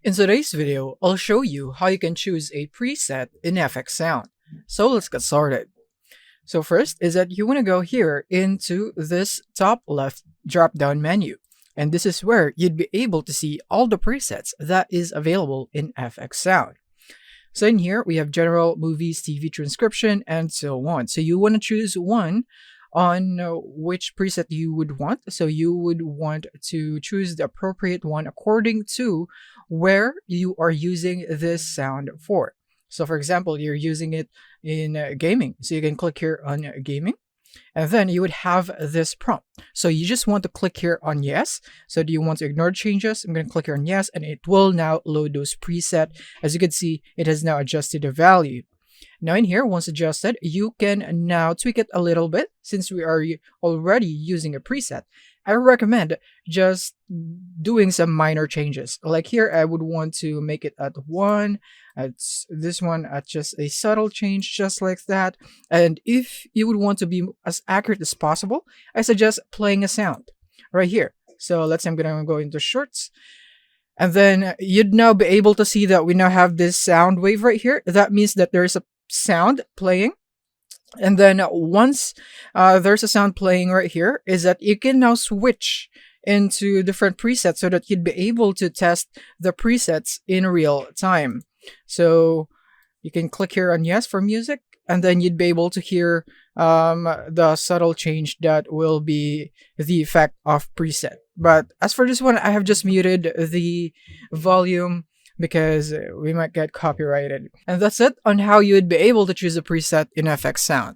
In today's video, I'll show you how you can choose a preset in FXSound. So let's get started. So first is that you want to go here into this top left drop-down menu. And this is where you'd be able to see all the presets that is available in FXSound. So in here, we have general, movies, TV transcription, and so on. So you want to choose one on which preset you would want. So you would want to choose the appropriate one according to where you are using this sound for. So for example, you're using it in gaming. So you can click here on gaming. And then you would have this prompt. So you just want to click here on yes. So do you want to ignore changes? I'm going to click here on yes, and it will now load those preset. As you can see, it has now adjusted the value. Now in here, once adjusted, you can now tweak it a little bit. Since we are already using a preset, I recommend just doing some minor changes. Like here, I would want to make it at 1, at this one at just a subtle change, just like that. And if you would want to be as accurate as possible, I suggest playing a sound right here. So let's say I'm going to go into shorts. And then you'd now be able to see that we now have this sound wave right here. That means that there's a sound playing. And then once there's a sound playing right here, is that you can now switch into different presets so that you'd be able to test the presets in real time. So you can click here on yes for music, and then you'd be able to hear the subtle change that will be the effect of preset. But as for this one, I have just muted the volume because we might get copyrighted. And that's it on how you would be able to choose a preset in FXSound.